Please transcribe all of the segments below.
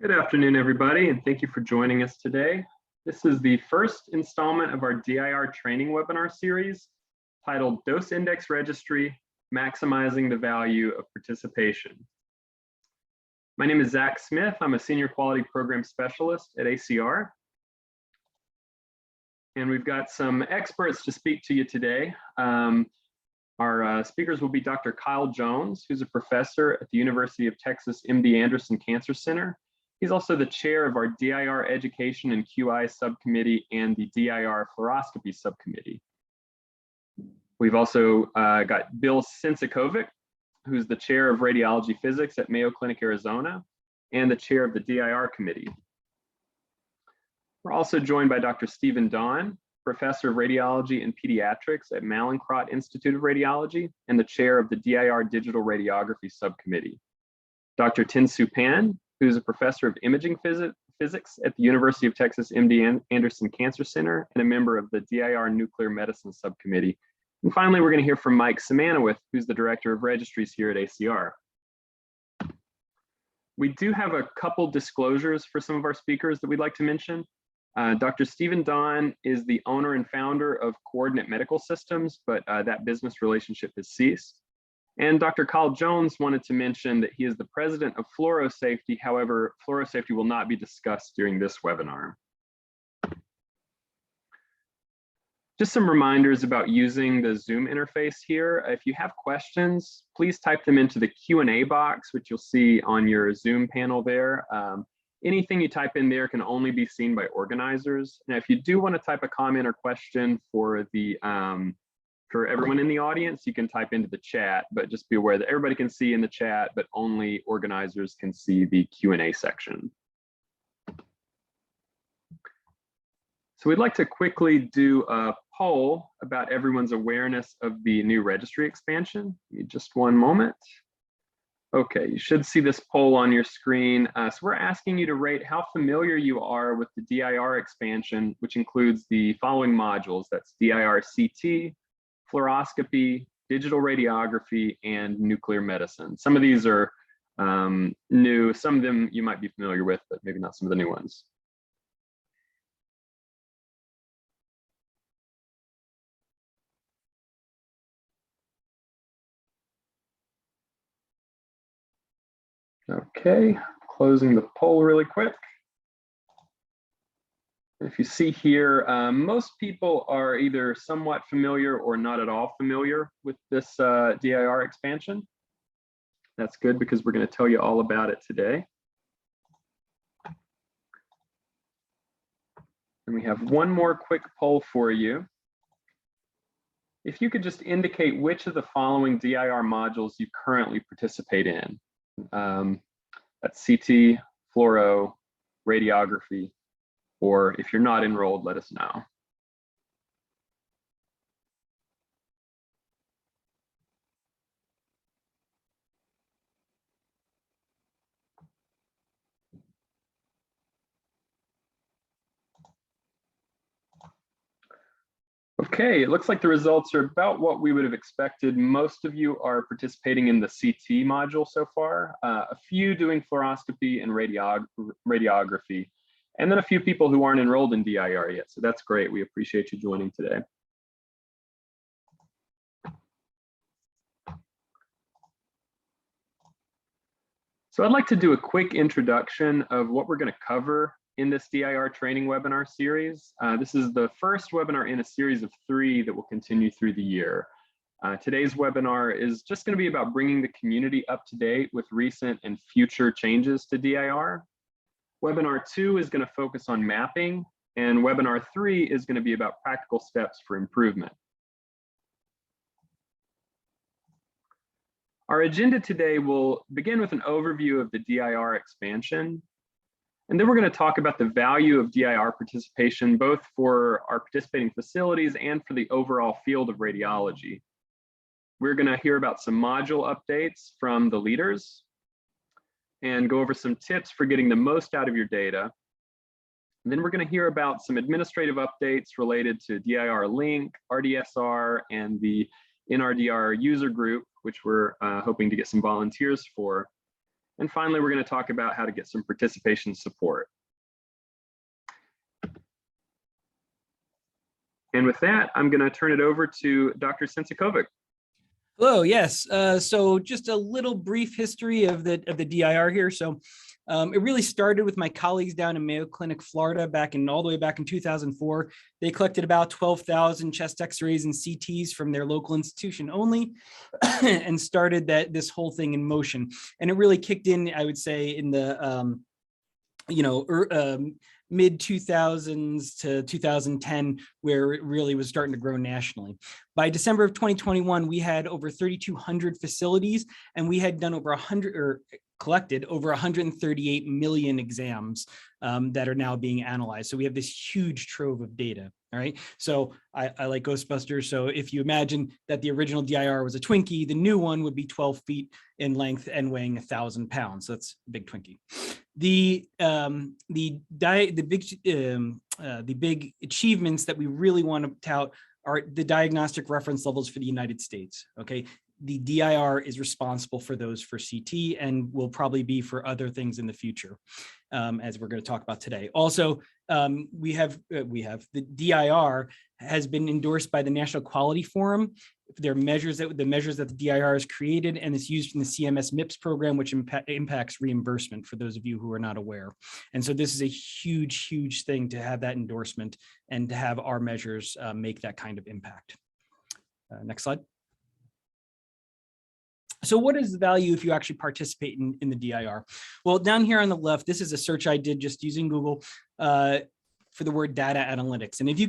Good afternoon, everybody, and thank you for joining us today. This is the first installment of our DIR training webinar series titled Dose Index Registry, Maximizing the Value of Participation. My name is Zach Smith. I'm a Senior Quality Program Specialist at ACR. And we've got some experts to speak to you today. Our speakers will be Dr. Kyle Jones, who's a professor at the University of Texas MD Anderson Cancer Center. He's also the chair of our DIR Education and QI Subcommittee and the DIR Fluoroscopy Subcommittee. We've also got Bill Sensikovic, who's the chair of Radiology Physics at Mayo Clinic, Arizona, and the chair of the DIR Committee. We're also joined by Dr. Stephen Dawn, professor of Radiology and Pediatrics at Mallinckrodt Institute of Radiology and the chair of the DIR Digital Radiography Subcommittee. Dr. Tin-Soo Pan, who's a professor of imaging physics at the University of Texas MD Anderson Cancer Center and a member of the DIR Nuclear Medicine Subcommittee. And finally, we're going to hear from Mike Simanowith, who's the director of registries here at ACR. We do have a couple disclosures for some of our speakers that we'd like to mention. Dr. Stephen Dawn is the owner and founder of Coordinate Medical Systems, but that business relationship has ceased. And Dr. Kyle Jones wanted to mention that he is the president of Fluorosafety. However, Fluorosafety will not be discussed during this webinar. Just some reminders about using the Zoom interface here. If you have questions, please type them into the Q&A box, which you'll see on your Zoom panel there. Anything you type in there can only be seen by organizers. Now, if you do want to type a comment or question for the for everyone in the audience, you can type into the chat, but just be aware that everybody can see in the chat, but only organizers can see the Q&A section. So we'd like to quickly do a poll about everyone's awareness of the new registry expansion. Give me just one moment. Okay, you should see this poll on your screen. So we're asking you to rate how familiar you are with the DIR expansion, which includes the following modules. That's DIR CT, fluoroscopy, digital radiography, and nuclear medicine. Some of these are new. Some of them you might be familiar with, but maybe not some of the new ones. Okay, closing the poll really quick. If you see here, most people are either somewhat familiar or not at all familiar with this DIR expansion. That's good because we're going to tell you all about it today. And we have one more quick poll for you. If you could just indicate which of the following DIR modules you currently participate in. That's CT, fluoro, radiography, or if you're not enrolled, let us know. Okay, it looks like the results are about what we would have expected. Most of you are participating in the CT module so far, a few doing fluoroscopy and radiography, and then a few people who aren't enrolled in DIR yet. So that's great. We appreciate you joining today. So I'd like to do a quick introduction of what we're going to cover in this DIR training webinar series. This is the first webinar in a series of 3 that will continue through the year. Today's webinar is just going to be about bringing the community up to date with recent and future changes to DIR. Webinar 2 is going to focus on mapping, and webinar 3 is going to be about practical steps for improvement. Our agenda today will begin with an overview of the DIR expansion, and then we're going to talk about the value of DIR participation, both for our participating facilities and for the overall field of radiology. We're going to hear about some module updates from the leaders and go over some tips for getting the most out of your data. And then we're going to hear about some administrative updates related to DIR Link, RDSR, and the NRDR user group, which we're hoping to get some volunteers for. And finally, we're going to talk about how to get some participation support. And with that, I'm going to turn it over to Dr. Sensikovic. Hello, yes. So just a little brief history of the DIR here. So it really started with my colleagues down in Mayo Clinic, Florida, all the way back in 2004. They collected about 12,000 chest X-rays and CTs from their local institution only, and started this whole thing in motion. And it really kicked in, I would say, in the mid 2000s to 2010, where it really was starting to grow nationally. By December of 2021, we had over 3,200 facilities, and we had done collected over 138 million exams that are now being analyzed. So we have this huge trove of data. All right. So I like Ghostbusters. So if you imagine that the original DIR was a Twinkie, the new one would be 12 feet in length and weighing 1,000 pounds. So that's a big Twinkie. The big achievements that we really want to tout are the diagnostic reference levels for the United States. Okay. The DIR is responsible for those for CT and will probably be for other things in the future, as we're going to talk about today. Also, we have the DIR has been endorsed by the National Quality Forum. There are the measures that the DIR has created, and it's used in the CMS MIPS program, which impacts reimbursement for those of you who are not aware. And so this is a huge, huge thing to have that endorsement and to have our measures make that kind of impact. Next slide. So what is the value if you actually participate in the DIR? Well, down here on the left, this is a search I did just using Google for the word data analytics. And if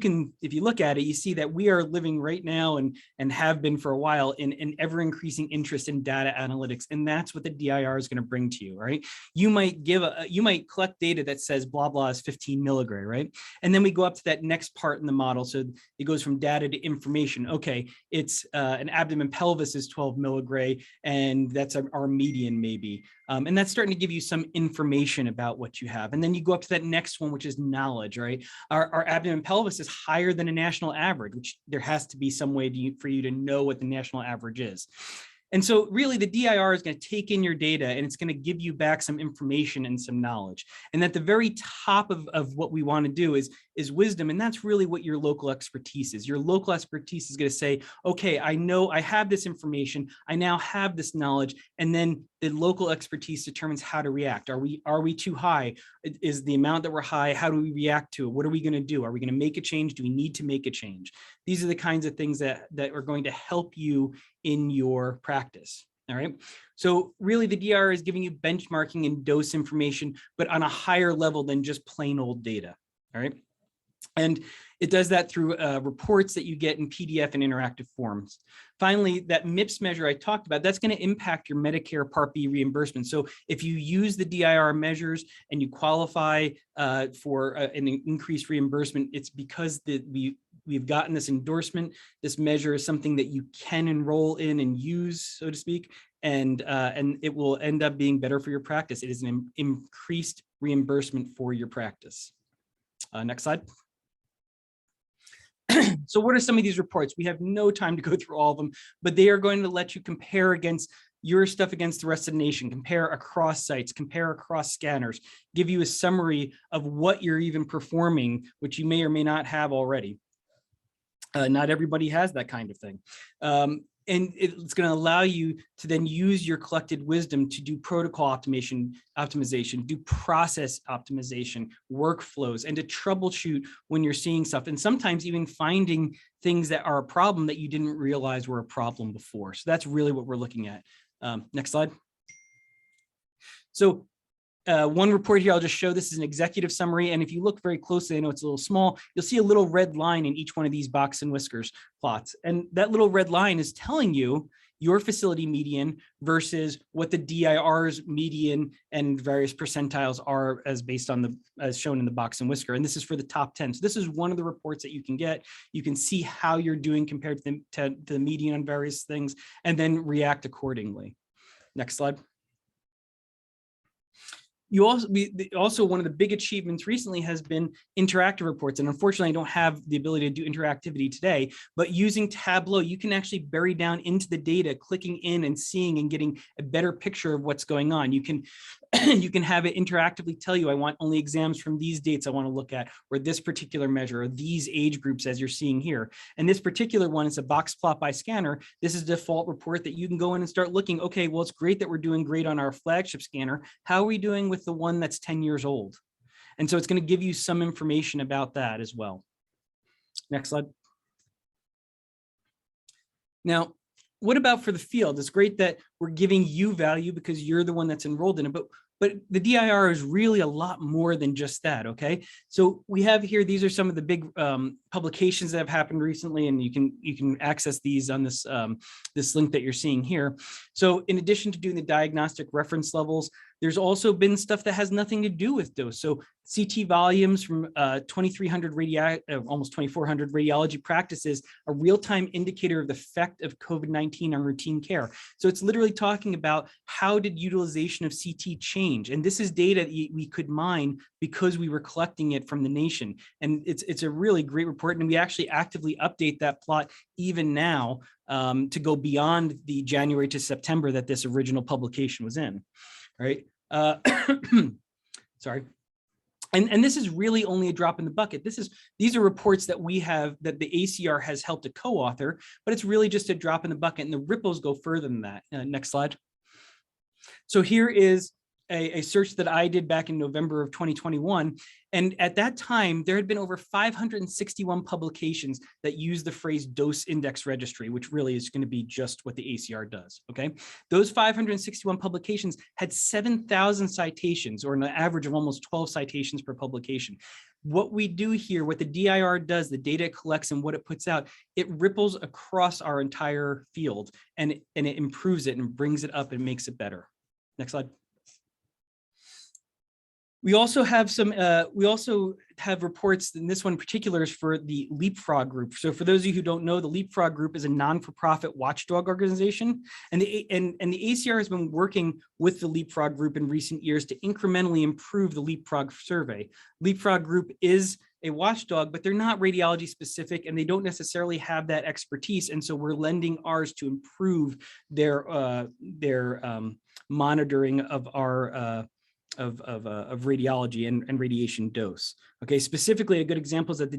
you look at it, you see that we are living right now and have been for a while in ever increasing interest in data analytics. And that's what the DIR is going to bring to you, right? You might collect data that says blah, blah is 15 milligray, right? And then we go up to that next part in the model. So it goes from data to information. Okay, it's an abdomen pelvis is 12 milligray, and that's our median maybe. And that's starting to give you some information about what you have. And then you go up to that next one, which is knowledge, right? Our abdomen pelvis is higher than a national average, which there has to be some way for you to know what the national average is. And so really the DIR is going to take in your data and it's going to give you back some information and some knowledge. And at the very top of what we want to do is wisdom. And that's really what your local expertise is. Your local expertise is going to say, okay, I know I have this information. I now have this knowledge. And then the local expertise determines how to react. Are we too high? Is the amount that we're high? How do we react to it? What are we going to do? Are we going to make a change? Do we need to make a change? These are the kinds of things that are going to help you in your practice. All right. So really the DIR is giving you benchmarking and dose information, but on a higher level than just plain old data. All right. And it does that through reports that you get in PDF and interactive forms. Finally, that MIPS measure I talked about, that's going to impact your Medicare Part B reimbursement. So if you use the DIR measures and you qualify for an increased reimbursement, it's because we've gotten this endorsement. This measure is something that you can enroll in and use, so to speak, and it will end up being better for your practice. It is an increased reimbursement for your practice. Next slide. So what are some of these reports? We have no time to go through all of them, but they are going to let you compare against your stuff against the rest of the nation, compare across sites, compare across scanners, give you a summary of what you're even performing, which you may or may not have already. Not everybody has that kind of thing. And it's going to allow you to then use your collected wisdom to do protocol optimization, do process optimization, workflows, and to troubleshoot when you're seeing stuff. And sometimes even finding things that are a problem that you didn't realize were a problem before. So that's really what we're looking at. Next slide. So one report here, I'll just show this is an executive summary. And if you look very closely, I know it's a little small, you'll see a little red line in each one of these box and whiskers plots. And that little red line is telling you your facility median versus what the DIR's median and various percentiles are as based on as shown in the box and whisker. And this is for the top 10. So this is one of the reports that you can get. You can see how you're doing compared to the median on various things and then react accordingly. Next slide. Also one of the big achievements recently has been interactive reports. And unfortunately, I don't have the ability to do interactivity today, but using Tableau, you can actually bury down into the data, clicking in and seeing and getting a better picture of what's going on. You can you can have it interactively tell you, I want only exams from these dates I want to look at, or this particular measure, or these age groups as you're seeing here. And this particular one is a box plot by scanner. This is a default report that you can go in and start looking, okay, well, it's great that we're doing great on our flagship scanner. How are we doing with the one that's 10 years old? And so it's going to give you some information about that as well. Next slide. Now, what about for the field? It's great that we're giving you value because you're the one that's enrolled in it, but the DIR is really a lot more than just that, okay? So we have here, these are some of the big publications that have happened recently, and you can access these on this, this link that you're seeing here. So in addition to doing the diagnostic reference levels, there's also been stuff that has nothing to do with dose. So CT volumes from 2,300 almost 2,400 radiology practices, a real-time indicator of the effect of COVID-19 on routine care. So it's literally talking about how did utilization of CT change? And this is data that we could mine because we were collecting it from the nation. And it's a really great report. And we actually actively update that plot even now to go beyond the January to September that this original publication was in. Right? Sorry. And this is really only a drop in the bucket. These are reports that we have, that the ACR has helped to co-author, but it's really just a drop in the bucket, and the ripples go further than that. Next slide. So here is a search that I did back in November of 2021. And at that time, there had been over 561 publications that use the phrase dose index registry, which really is going to be just what the ACR does, okay? Those 561 publications had 7,000 citations, or an average of almost 12 citations per publication. What we do here, what the DIR does, the data it collects and what it puts out, it ripples across our entire field, and it improves it and brings it up and makes it better. Next slide. We also have reports, and this one in particular is for the Leapfrog group. So for those of you who don't know, the Leapfrog group is a non-for-profit watchdog organization. And the ACR has been working with the Leapfrog group in recent years to incrementally improve the Leapfrog survey. Leapfrog group is a watchdog, but they're not radiology specific, and they don't necessarily have that expertise. And so we're lending ours to improve their monitoring of our of radiology and radiation dose. Okay, specifically, a good example is that the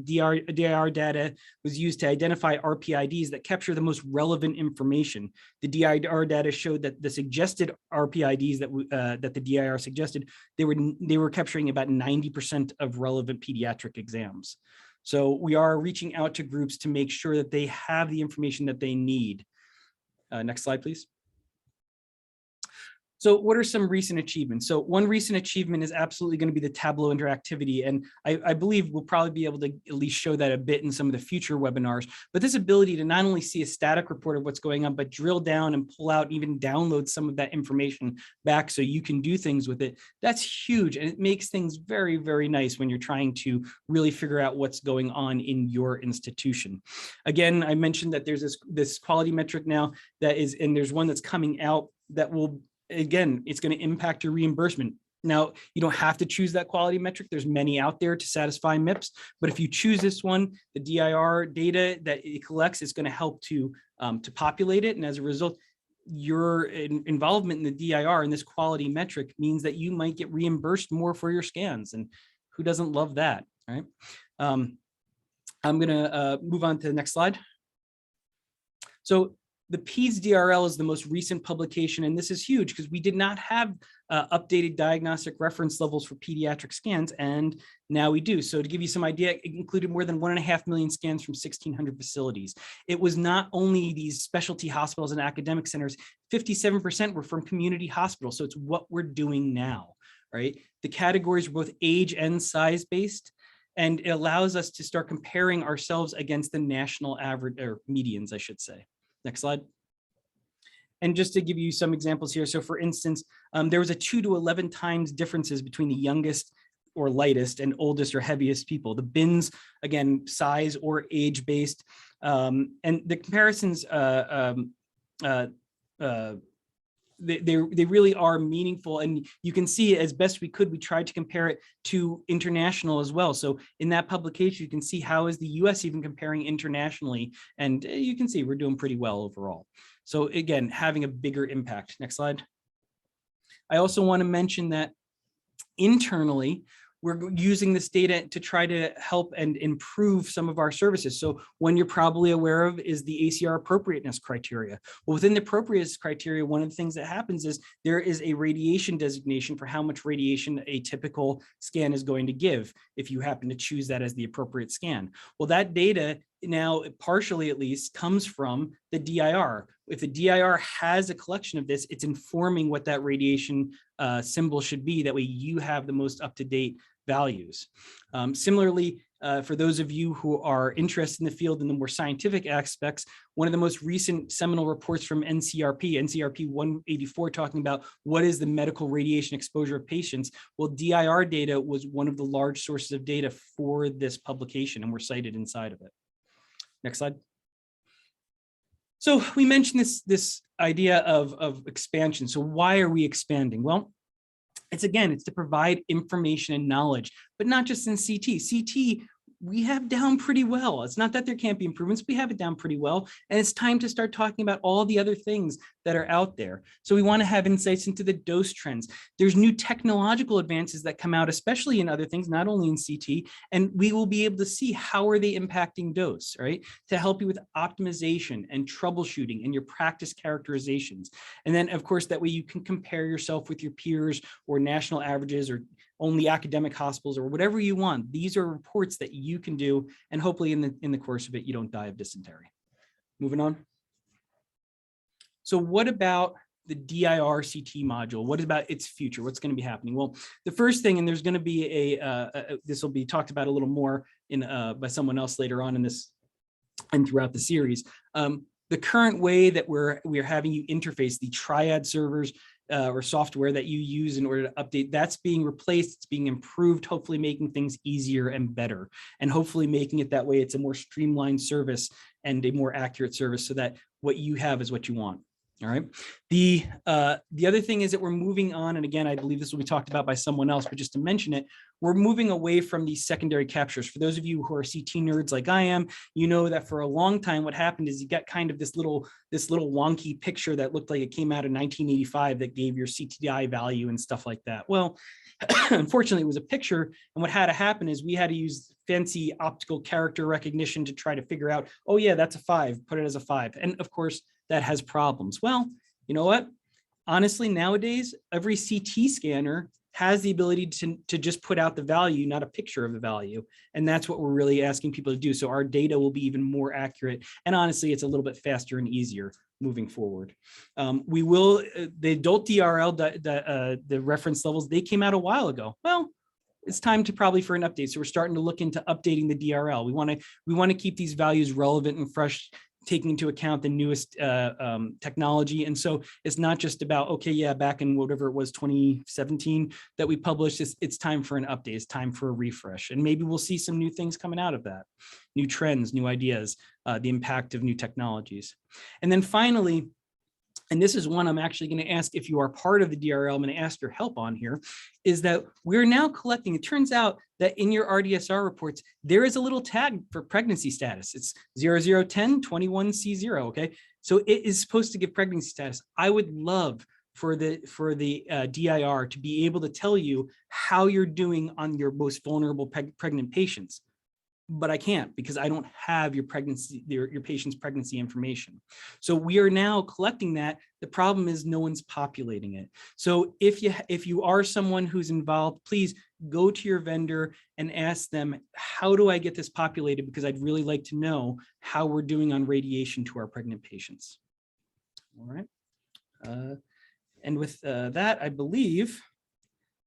DIR data was used to identify RPIDs that capture the most relevant information. The DIR data showed that the suggested RPIDs that the DIR suggested, they were capturing about 90% of relevant pediatric exams. So we are reaching out to groups to make sure that they have the information that they need. Next slide, please. So what are some recent achievements? So one recent achievement is absolutely going to be the Tableau interactivity. And I believe we'll probably be able to at least show that a bit in some of the future webinars. But this ability to not only see a static report of what's going on, but drill down and pull out, even download some of that information back so you can do things with it, that's huge. And it makes things very, very nice when you're trying to really figure out what's going on in your institution. Again, I mentioned that there's this quality metric now that is, and there's one that's coming out that will, again, it's going to impact your reimbursement. Now, you don't have to choose that quality metric. There's many out there to satisfy MIPS, but if you choose this one, the DIR data that it collects is going to help to populate it. And as a result, your involvement in the DIR and this quality metric means that you might get reimbursed more for your scans. And who doesn't love that, right? I'm going to move on to the next slide. So the PEDS DRL is the most recent publication, and this is huge because we did not have updated diagnostic reference levels for pediatric scans, and now we do. So to give you some idea, it included more than 1.5 million scans from 1,600 facilities. It was not only these specialty hospitals and academic centers, 57% were from community hospitals. So it's what we're doing now, right? The categories are both age and size based, and it allows us to start comparing ourselves against the national average, or medians, I should say. Next slide. And just to give you some examples here. So for instance, there was a 2 to 11 times differences between the youngest or lightest and oldest or heaviest people. The bins, again, size or age based. And the comparisons they really are meaningful. And you can see as best we could, we tried to compare it to international as well. So in that publication, you can see how is the US even comparing internationally. And you can see we're doing pretty well overall. So again, having a bigger impact. Next slide. I also want to mention that internally, we're using this data to try to help and improve some of our services. So one you're probably aware of is the ACR appropriateness criteria. Well, within the appropriateness criteria, one of the things that happens is there is a radiation designation for how much radiation a typical scan is going to give, if you happen to choose that as the appropriate scan. Well, that data now, partially at least, comes from the DIR. If the DIR has a collection of this, it's informing what that radiation symbol should be. That way you have the most up-to-date values. Similarly, for those of you who are interested in the field and the more scientific aspects, one of the most recent seminal reports from NCRP 184, talking about what is the medical radiation exposure of patients. Well, DIR data was one of the large sources of data for this publication, and we're cited inside of it. Next slide. So we mentioned this idea of expansion. So why are we expanding? Well, it's to provide information and knowledge, but not just in CT. CT, we have down pretty well. It's not that there can't be improvements, we have it down pretty well. And it's time to start talking about all the other things that are out there. So we want to have insights into the dose trends. There's new technological advances that come out, especially in other things, not only in CT, and we will be able to see how are they impacting dose, right? To help you with optimization and troubleshooting and your practice characterizations. And then of course, that way you can compare yourself with your peers or national averages or only academic hospitals or whatever you want. These are reports that you can do, and hopefully in the course of it, you don't die of dysentery. Moving on. So what about the DIR CT module? What about its future? What's going to be happening? Well, the first thing, and there's going to be this will be talked about a little more in by someone else later on in this and throughout the series. The current way that we're having you interface the triad servers or software that you use in order to update, that's being replaced, it's being improved, hopefully making things easier and better, and hopefully making it that way it's a more streamlined service and a more accurate service so that what you have is what you want. All right. The other thing is that we're moving on, and again, I believe this will be talked about by someone else, but just to mention it, we're moving away from these secondary captures. For those of you who are CT nerds like I am, you know that for a long time, what happened is you got kind of this little wonky picture that looked like it came out in 1985 that gave your CTI value and stuff like that. Well, unfortunately, it was a picture, and what had to happen is we had to use fancy optical character recognition to try to figure out, oh yeah, that's a 5, put it as a 5. And of course, that has problems. Well, you know what? Honestly, nowadays, every CT scanner has the ability to just put out the value, not a picture of the value. And that's what we're really asking people to do. So our data will be even more accurate. And honestly, it's a little bit faster and easier moving forward. We will, the adult DRL, the reference levels, they came out a while ago. Well, it's time to probably for an update. So we're starting to look into updating the DRL. We want to keep these values relevant and fresh, taking into account the newest technology. And so it's not just about, okay, yeah, back in whatever it was, 2017 that we published, it's time for an update, it's time for a refresh. And maybe we'll see some new things coming out of that, new trends, new ideas, the impact of new technologies. And then finally, and this is one I'm actually going to ask if you are part of the DRL, I'm going to ask your help on here, is that we're now collecting, it turns out that in your RDSR reports, there is a little tag for pregnancy status. It's 0010 21C0, okay? So it is supposed to give pregnancy status. I would love for the DIR to be able to tell you how you're doing on your most vulnerable pregnant patients. But I can't because I don't have your pregnancy, your patient's pregnancy information. So we are now collecting that. The problem is no one's populating it. So if you are someone who's involved, please go to your vendor and ask them, how do I get this populated? Because I'd really like to know how we're doing on radiation to our pregnant patients. All right. And with that, I believe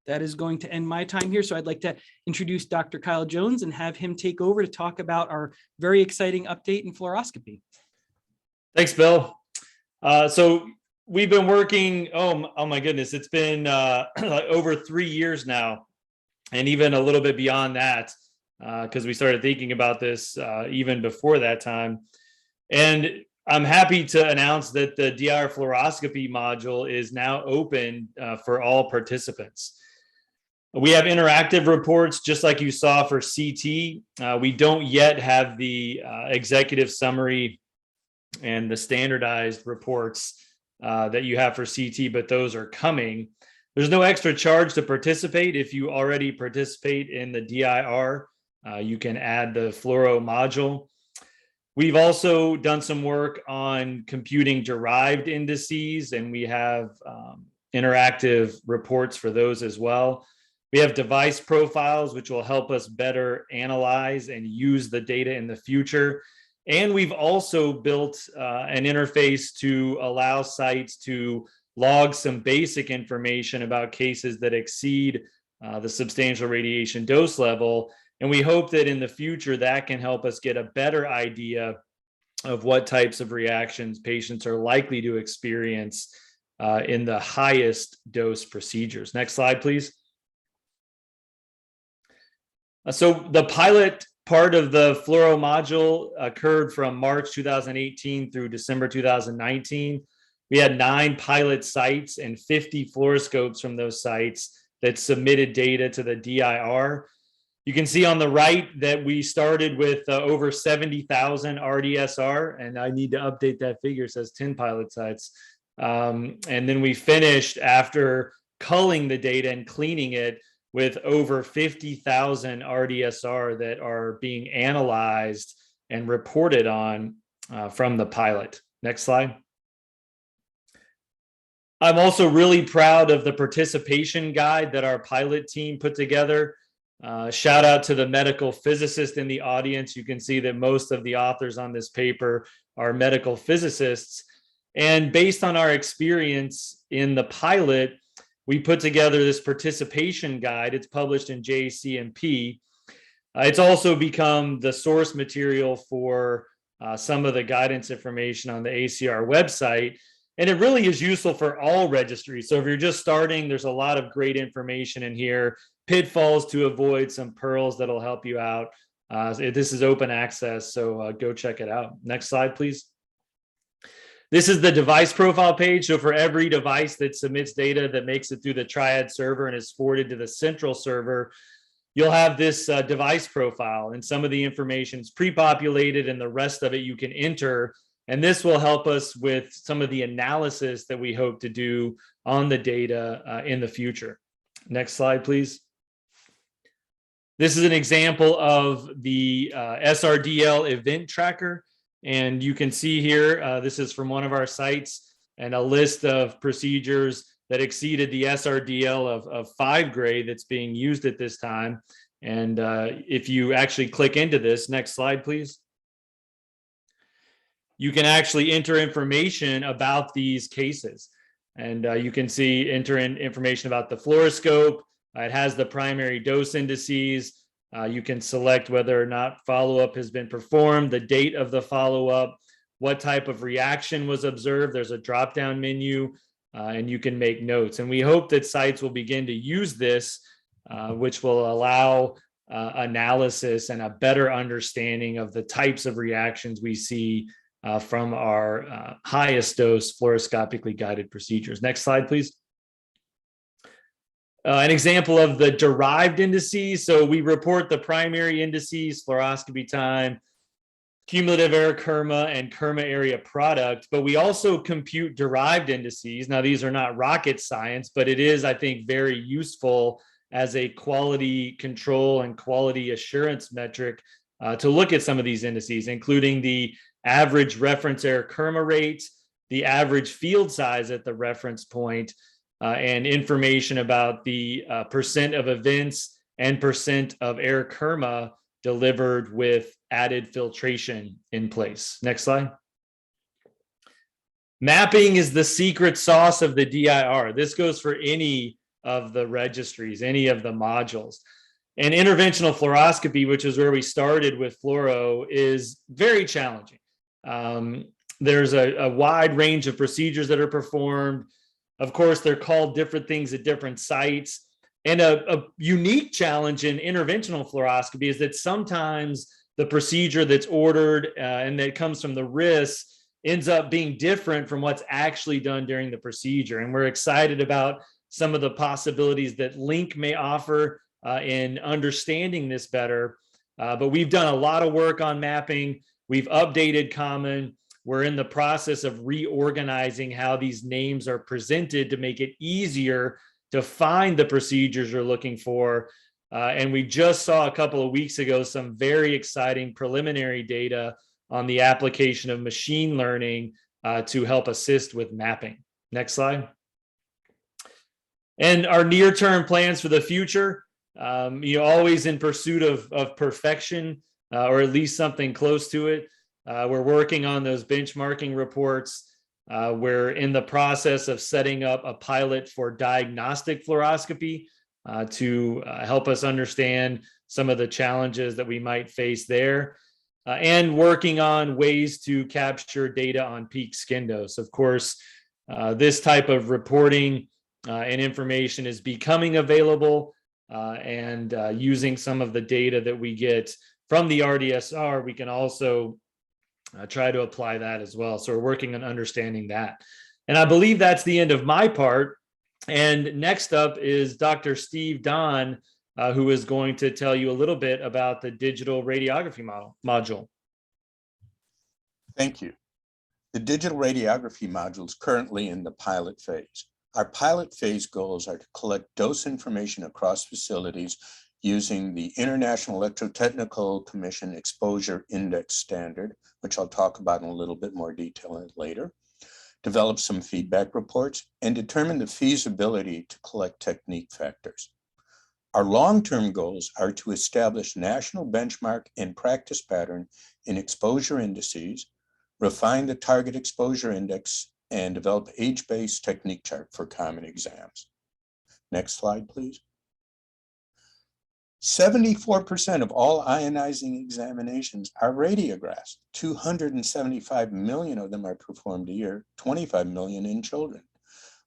that is going to end my time here. So I'd like to introduce Dr. Kyle Jones and have him take over to talk about our very exciting update in fluoroscopy. Thanks, Bill. So we've been working, oh my goodness, it's been over 3 years now, and even a little bit beyond that, because we started thinking about this even before that time. And I'm happy to announce that the DIR Fluoroscopy module is now open for all participants. We have interactive reports, just like you saw for CT. We don't yet have the executive summary and the standardized reports that you have for CT, but those are coming. There's no extra charge to participate. If you already participate in the DIR, you can add the Fluoro module. We've also done some work on computing derived indices, and we have interactive reports for those as well. We have device profiles, which will help us better analyze and use the data in the future. And we've also built an interface to allow sites to log some basic information about cases that exceed the substantial radiation dose level. And we hope that in the future that can help us get a better idea of what types of reactions patients are likely to experience in the highest dose procedures. Next slide, please. So the pilot part of the Fluoro module occurred from March 2018 through December 2019. We had 9 pilot sites and 50 fluoroscopes from those sites that submitted data to the DIR. You can see on the right that we started with over 70,000 RDSR, and I need to update that figure, it says 10 pilot sites. And then we finished after culling the data and cleaning it with over 50,000 RDSR that are being analyzed and reported on from the pilot. Next slide. I'm also really proud of the participation guide that our pilot team put together. Shout out to the medical physicist in the audience. You can see that most of the authors on this paper are medical physicists. And based on our experience in the pilot, we put together this participation guide. It's published in JCMP. It's also become the source material for some of the guidance information on the ACR website. And it really is useful for all registries. So if you're just starting, there's a lot of great information in here, pitfalls to avoid, some pearls that'll help you out. This is open access, so go check it out. Next slide, please. This is the device profile page. So for every device that submits data that makes it through the Triad server and is forwarded to the central server, you'll have this device profile, and some of the information is pre-populated and the rest of it you can enter. And this will help us with some of the analysis that we hope to do on the data in the future. Next slide, please. This is an example of the SRDL event tracker. And you can see here, this is from one of our sites, and a list of procedures that exceeded the SRDL of 5 grade that's being used at this time. And if you actually click into this, next slide, please. You can actually enter information about these cases. And you can see enter in information about the fluoroscope. It has the primary dose indices. You can select whether or not follow-up has been performed, the date of the follow-up, what type of reaction was observed. There's a drop-down menu, and you can make notes. And we hope that sites will begin to use this, which will allow analysis and a better understanding of the types of reactions we see from our highest dose fluoroscopically guided procedures. Next slide, please. An example of the derived indices. So we report the primary indices, fluoroscopy time, cumulative error kerma, and kerma area product, but we also compute derived indices. Now, these are not rocket science, but it is, I think, very useful as a quality control and quality assurance metric to look at some of these indices, including the average reference error kerma rate, the average field size at the reference point, and information about the percent of events and percent of error kerma delivered with added filtration in place. Next slide. Mapping is the secret sauce of the DIR. This goes for any of the registries, any of the modules. And interventional fluoroscopy, which is where we started with fluoro, is very challenging. There's a wide range of procedures that are performed. Of course, they're called different things at different sites. And a unique challenge in interventional fluoroscopy is that sometimes the procedure that's ordered and that comes from the RIS ends up being different from what's actually done during the procedure. And we're excited about some of the possibilities that Link may offer in understanding this better. But we've done a lot of work on mapping. We've updated Common. We're in the process of reorganizing how these names are presented to make it easier to find the procedures you're looking for. And we just saw a couple of weeks ago some very exciting preliminary data on the application of machine learning to help assist with mapping. Next slide. And our near-term plans for the future, always in pursuit of perfection, or at least something close to it. We're working on those benchmarking reports. We're in the process of setting up a pilot for diagnostic fluoroscopy to help us understand some of the challenges that we might face there. And working on ways to capture data on peak skin dose. Of course, this type of reporting and information is becoming available, and using some of the data that we get from the RDSR, we can also try to apply that as well. So we're working on understanding that. And I believe that's the end of my part. And next up is Dr. Steve Don, who is going to tell you a little bit about the digital radiography module. Thank you. The digital radiography module is currently in the pilot phase. Our pilot phase goals are to collect dose information across facilities using the International Electrotechnical Commission Exposure Index Standard, which I'll talk about in a little bit more detail later, develop some feedback reports, and determine the feasibility to collect technique factors. Our long-term goals are to establish national benchmark and practice pattern in exposure indices, refine the target exposure index, and develop age-based technique chart for common exams. Next slide, please. 74% of all ionizing examinations are radiographs. 275 million of them are performed a year, 25 million in children.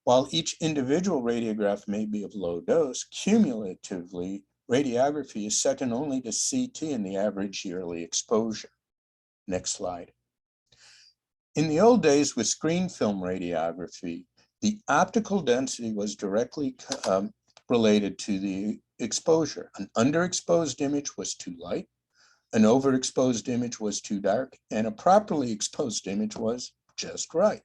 While each individual radiograph may be of low dose, cumulatively, radiography is second only to CT in the average yearly exposure. Next slide. In the old days with screen film radiography, the optical density was directly related to the exposure. An underexposed image was too light, an overexposed image was too dark, and a properly exposed image was just right.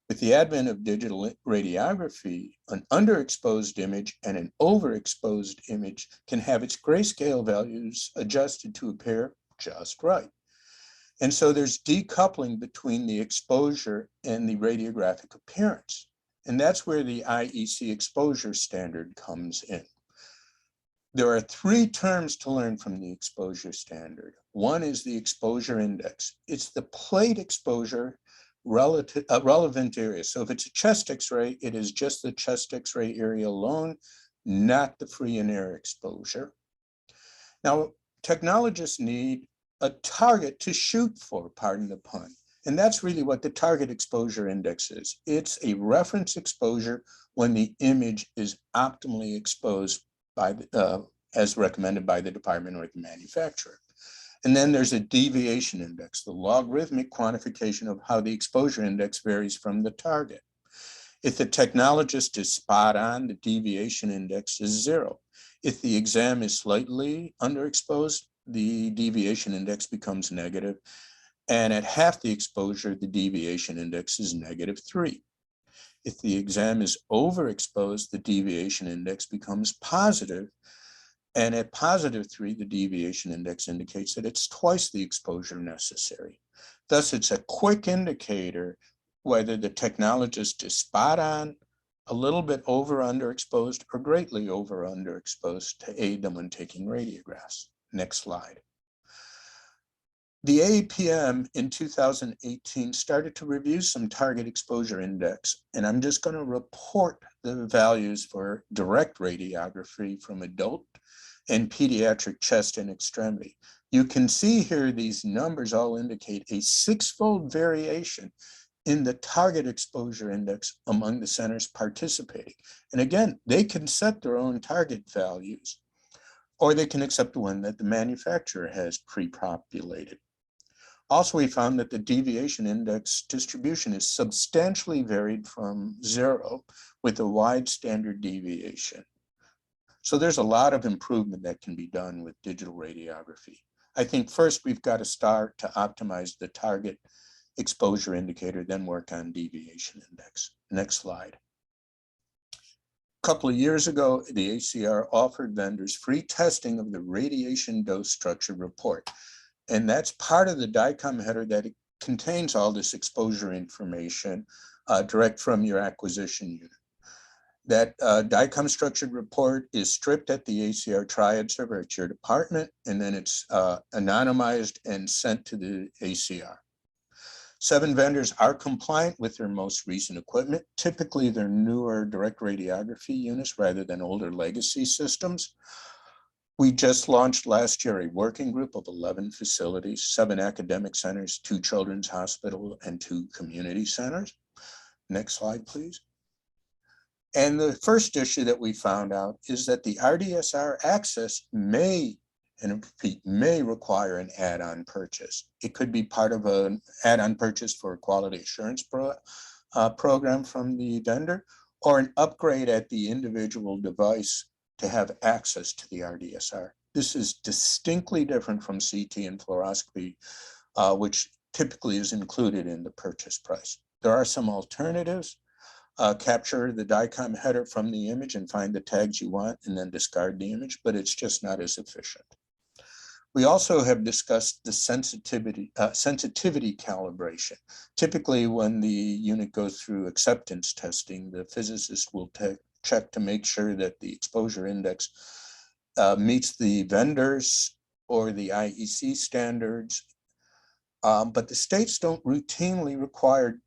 With the advent of digital radiography, an underexposed image and an overexposed image can have its grayscale values adjusted to appear just right. And so there's decoupling between the exposure and the radiographic appearance. And that's where the IEC exposure standard comes in. There are three terms to learn from the exposure standard. One is the exposure index. It's the plate exposure relevant area. So if it's a chest X-ray, it is just the chest X-ray area alone, not the free and air exposure. Now, technologists need a target to shoot for, pardon the pun. And that's really what the target exposure index is. It's a reference exposure when the image is optimally exposed by as recommended by the department or the manufacturer. And then there's a deviation index, the logarithmic quantification of how the exposure index varies from the target. If the technologist is spot on, the deviation index is 0. If the exam is slightly underexposed, the deviation index becomes negative. And at half the exposure, the deviation index is -3. If the exam is overexposed, the deviation index becomes positive. And at +3, the deviation index indicates that it's twice the exposure necessary. Thus, it's a quick indicator whether the technologist is spot on, a little bit over or underexposed, or greatly over or underexposed to aid them when taking radiographs. Next slide. The AAPM in 2018 started to review some target exposure index, and I'm just going to report the values for direct radiography from adult and pediatric chest and extremity. You can see here these numbers all indicate a 6-fold variation in the target exposure index among the centers participating. And again, they can set their own target values, or they can accept the one that the manufacturer has pre-populated. Also, we found that the deviation index distribution is substantially varied from 0 with a wide standard deviation. So there's a lot of improvement that can be done with digital radiography. I think first we've got to start to optimize the target exposure indicator, then work on deviation index. Next slide. A couple of years ago, the ACR offered vendors free testing of the radiation dose structure report. And that's part of the DICOM header that it contains all this exposure information direct from your acquisition unit. That DICOM structured report is stripped at the ACR Triad server at your department, and then it's anonymized and sent to the ACR. 7 vendors are compliant with their most recent equipment. Typically, they're newer direct radiography units rather than older legacy systems. We just launched last year a working group of 11 facilities, 7 academic centers, 2 children's hospitals, and 2 community centers. Next slide, please. And the first issue that we found out is that the RDSR access may, and repeat, may require an add-on purchase. It could be part of an add-on purchase for a quality assurance program from the vendor, or an upgrade at the individual device to have access to the RDSR. This is distinctly different from CT and fluoroscopy, which typically is included in the purchase price. There are some alternatives. Capture the DICOM header from the image and find the tags you want and then discard the image, but it's just not as efficient. We also have discussed the sensitivity calibration. Typically, when the unit goes through acceptance testing, the physicist will check to make sure that the exposure index meets the vendors or the IEC standards, but the states don't routinely require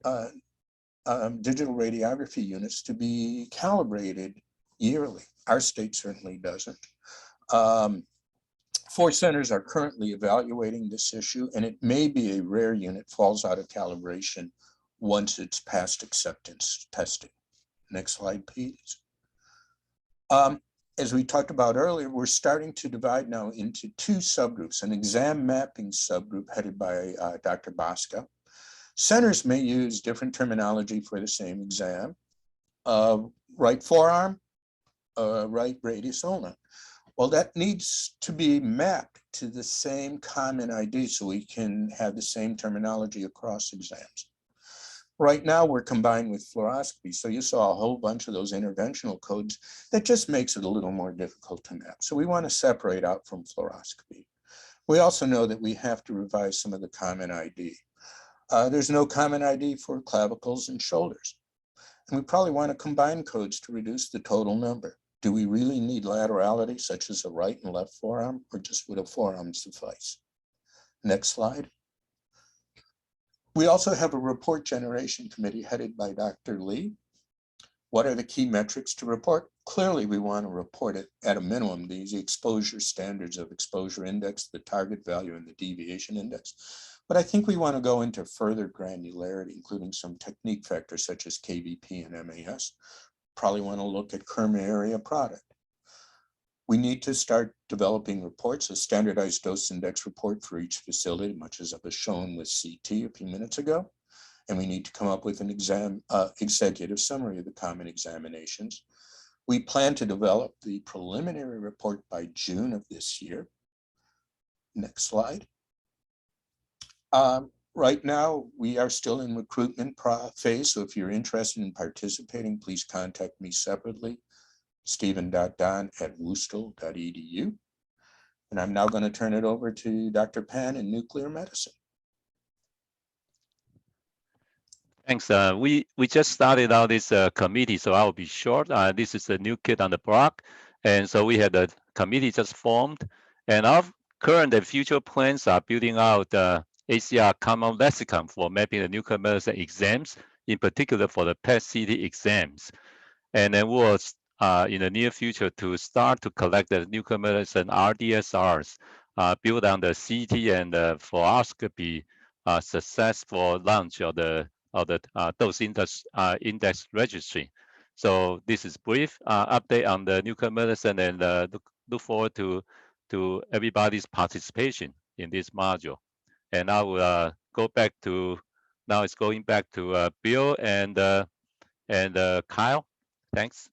digital radiography units to be calibrated yearly. Our state certainly doesn't. 4 centers are currently evaluating this issue, and it may be a rare unit falls out of calibration once it's passed acceptance testing. Next slide, please. As we talked about earlier, we're starting to divide now into 2 subgroups, an exam mapping subgroup headed by Dr. Bosca. Centers may use different terminology for the same exam. Right forearm, right radius ulna. Well, that needs to be mapped to the same common ID so we can have the same terminology across exams. Right now, we're combined with fluoroscopy. So you saw a whole bunch of those interventional codes that just makes it a little more difficult to map. So we want to separate out from fluoroscopy. We also know that we have to revise some of the common ID. There's no common ID for clavicles and shoulders. And we probably want to combine codes to reduce the total number. Do we really need laterality, such as a right and left forearm, or just would a forearm suffice? Next slide. We also have a report generation committee headed by Dr. Lee. What are the key metrics to report? Clearly, we want to report it at a minimum, these exposure standards of exposure index, the target value, and the deviation index. But I think we want to go into further granularity, including some technique factors such as KVP and MAS. Probably want to look at Kerma area product. We need to start developing reports, a standardized dose index report for each facility, much as I was shown with CT a few minutes ago. And we need to come up with an executive summary of the common examinations. We plan to develop the preliminary report by June of this year. Next slide. Right now, we are still in recruitment phase, so if you're interested in participating, please contact me separately, stephen.don@woostel.edu. And I'm now going to turn it over to Dr. Pan in nuclear medicine. Thanks. We just started out this committee, so I'll be short. This is a new kid on the block, and so we had a committee just formed, and our current and future plans are building out ACR common lexicon for mapping the nuclear medicine exams, in particular for the PET-CT exams. And then we'll, in the near future, to start to collect the nuclear medicine RDSRs, build on the CT and the fluoroscopy successful launch of the dose index registry. So this is brief update on the nuclear medicine, and look forward to everybody's participation in this module. And I will go back to, now it's going back to Bill and Kyle. Thanks.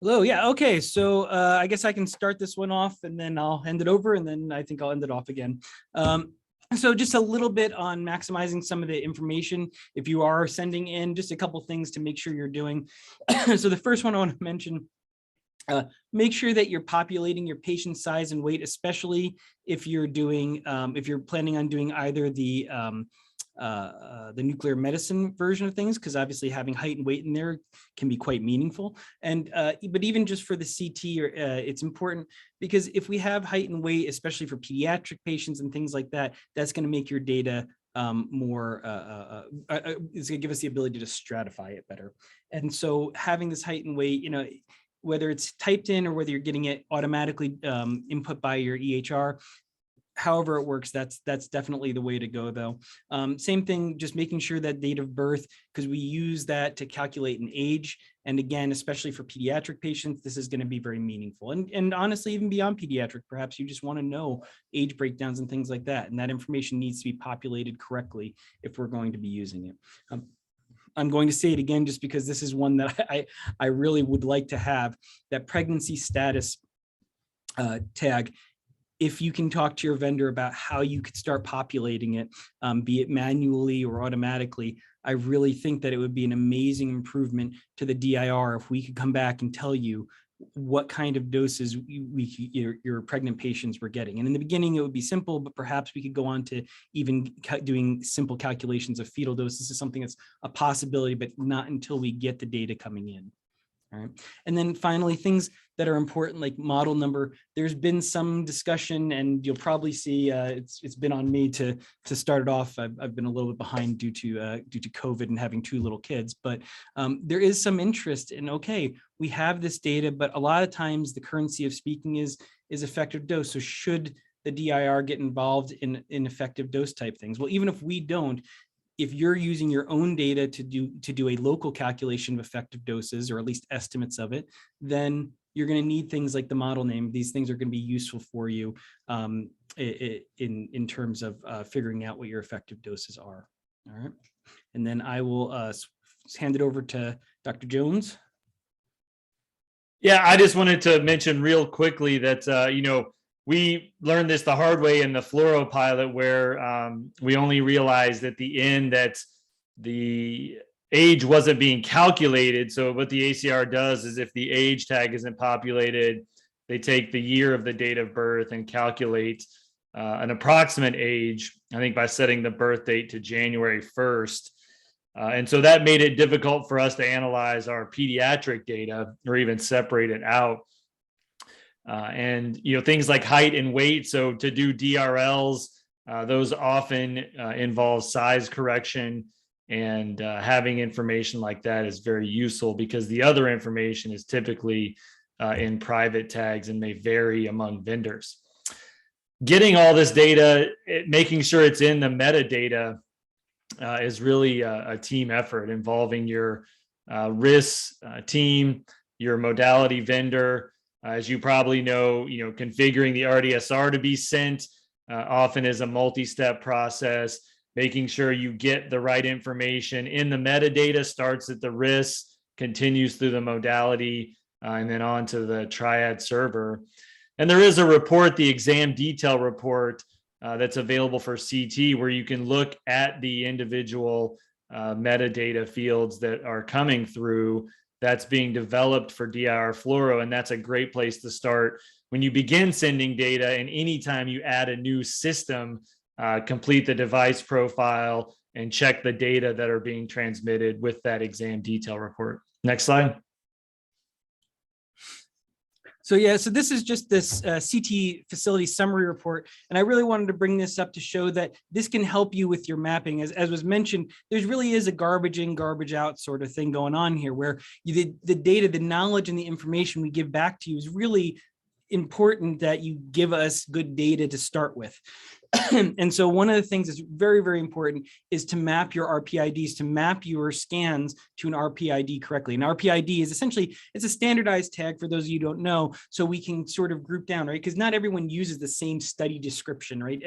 Hello. Yeah. Okay. So I guess I can start this one off and then I'll hand it over and then I think I'll end it off again. So just a little bit on maximizing some of the information. If you are sending in, just a couple things to make sure you're doing. So the first one I want to mention, make sure that you're populating your patient size and weight, especially if you're doing, if you're planning on doing either the nuclear medicine version of things, because obviously having height and weight in there can be quite meaningful. And but even just for the CT, it's important because if we have height and weight, especially for pediatric patients and things like that, that's going to make your data more, it's going to give us the ability to stratify it better. And so having this height and weight, you know, whether it's typed in or whether you're getting it automatically input by your EHR, however it works, that's definitely the way to go though. Same thing, just making sure that date of birth, because we use that to calculate an age. And again, especially for pediatric patients, this is going to be very meaningful. And honestly, even beyond pediatric, perhaps you just want to know age breakdowns and things like that. And that information needs to be populated correctly if we're going to be using it. I'm going to say it again, just because this is one that I really would like to have, that pregnancy status tag. If you can talk to your vendor about how you could start populating it, be it manually or automatically, I really think that it would be an amazing improvement to the DIR if we could come back and tell you what kind of doses your pregnant patients were getting. And in the beginning, it would be simple, but perhaps we could go on to even doing simple calculations of fetal doses. This is something that's a possibility, but not until we get the data coming in. All right. And then finally, things that are important, like model number. There's been some discussion, and you'll probably see it's been on me to start it off. I've been a little bit behind due to COVID and having 2 little kids, but there is some interest in, okay, we have this data, but a lot of times the currency of speaking is effective dose. So should the DIR get involved in effective dose type things? Well, even if we don't, if you're using your own data to do a local calculation of effective doses, or at least estimates of it, then you're going to need things like the model name. These things are going to be useful for you in terms of figuring out what your effective doses are. All right. And then I will hand it over to Dr. Jones. Yeah, I just wanted to mention real quickly that, you know, we learned this the hard way in the Fluoro pilot, where we only realized at the end that the age wasn't being calculated. So what the ACR does is, if the age tag isn't populated, they take the year of the date of birth and calculate an approximate age, I think by setting the birth date to January 1st. And so that made it difficult for us to analyze our pediatric data or even separate it out. And, you know, things like height and weight. So to do DRLs, those often involve size correction, and having information like that is very useful, because the other information is typically in private tags and may vary among vendors. Getting all this data, making sure it's in the metadata is really a team effort involving your RIS team, your modality vendor. As you probably know, configuring the RDSR to be sent often is a multi-step process. Making sure you get the right information in the metadata starts at the RIS, continues through the modality, and then on to the triad server. And there is a report, the exam detail report, that's available for CT, where you can look at the individual metadata fields that are coming through. That's being developed for DIR Fluoro, and that's a great place to start when you begin sending data. And anytime you add a new system, complete the device profile and check the data that are being transmitted with that exam detail report. Next slide. So yeah, so this is just this CT facility summary report. And I really wanted to bring this up to show that this can help you with your mapping. As was mentioned, there really is a garbage in, garbage out sort of thing going on here, where the data, the knowledge and the information we give back to you is really important that you give us good data to start with. And so one of the things that's very, very important is to map your RPIDs, to map your scans to an RPID correctly. An RPID is essentially, it's a standardized tag for those of you who don't know, so we can sort of group down, right? Because not everyone uses the same study description, right?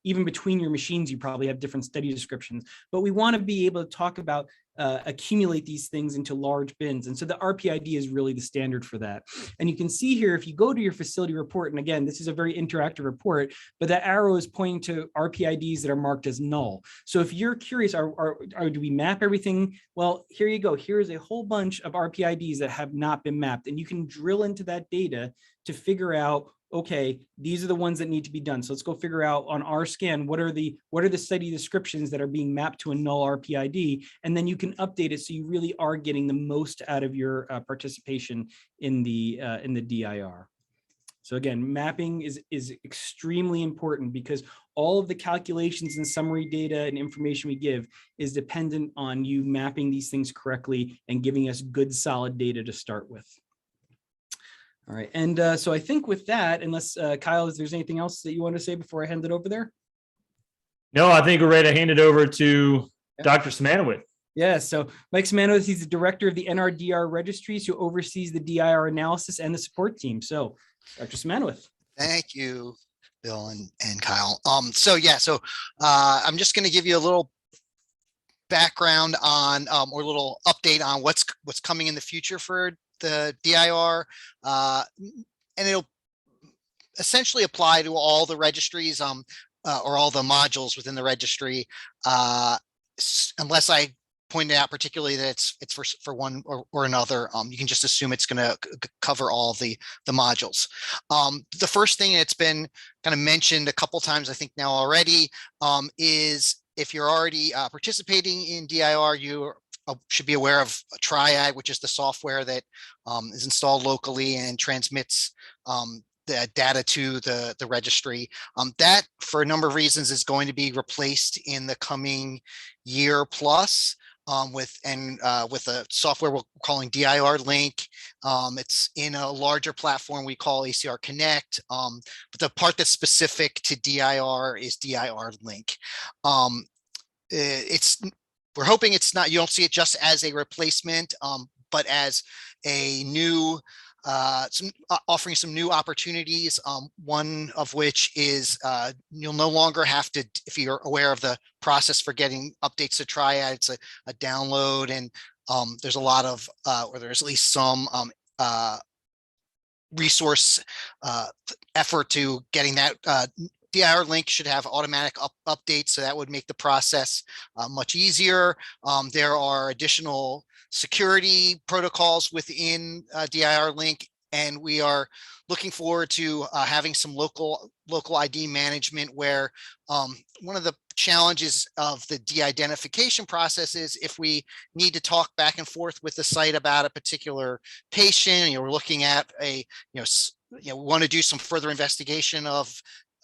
Even between your machines, you probably have different study descriptions, but we want to be able to talk about accumulate these things into large bins. And so the RPID is really the standard for that. And you can see here, if you go to your facility report, and again, this is a very interactive report, but that arrow is pointing to RPIDs that are marked as null. So if you're curious, do we map everything? Well, here you go. Here's a whole bunch of RPIDs that have not been mapped, and you can drill into that data to figure out, okay, these are the ones that need to be done. So let's go figure out on our scan, what are the study descriptions that are being mapped to a null RPID, and then you can update it so you really are getting the most out of your participation in the DIR. So again, mapping is extremely important because all of the calculations and summary data and information we give is dependent on you mapping these things correctly and giving us good, solid data to start with. All right, and so I think with that, unless Kyle, if there's anything else that you want to say before I hand it over there? No, I think we're ready to hand it over to Dr. Smanowitz. Yeah, so Mike Smanowitz, he's the director of the NRDR registries who oversees the DIR analysis and the support team. So Dr. Smanowitz. Thank you, Bill and Kyle. So I'm just going to give you a little background on or a little update on what's coming in the future for the DIR, and it'll essentially apply to all the registries or all the modules within the registry, unless I pointed out particularly that it's for one or another. You can just assume it's going to cover all the modules. The first thing that's been kind of mentioned a couple times, I think now already, is if you're already participating in DIR, you should be aware of Triad, which is the software that is installed locally and transmits the data to the registry. That, for a number of reasons, is going to be replaced in the coming year plus with a software we're calling DIR Link. It's in a larger platform we call ACR Connect, but the part that's specific to DIR is DIR Link. We're hoping it's not, you don't see it just as a replacement, but as a new, offering some new opportunities. One of which is you'll no longer have to, if you're aware of the process for getting updates to Triad, it's a download, and there's a lot of, or there's at least some resource effort to getting that. DIR Link should have automatic updates, so that would make the process much easier. There are additional security protocols within DIR Link, and we are looking forward to having some local ID management, where one of the challenges of the de-identification process is if we need to talk back and forth with the site about a particular patient, we're looking at we want to do some further investigation of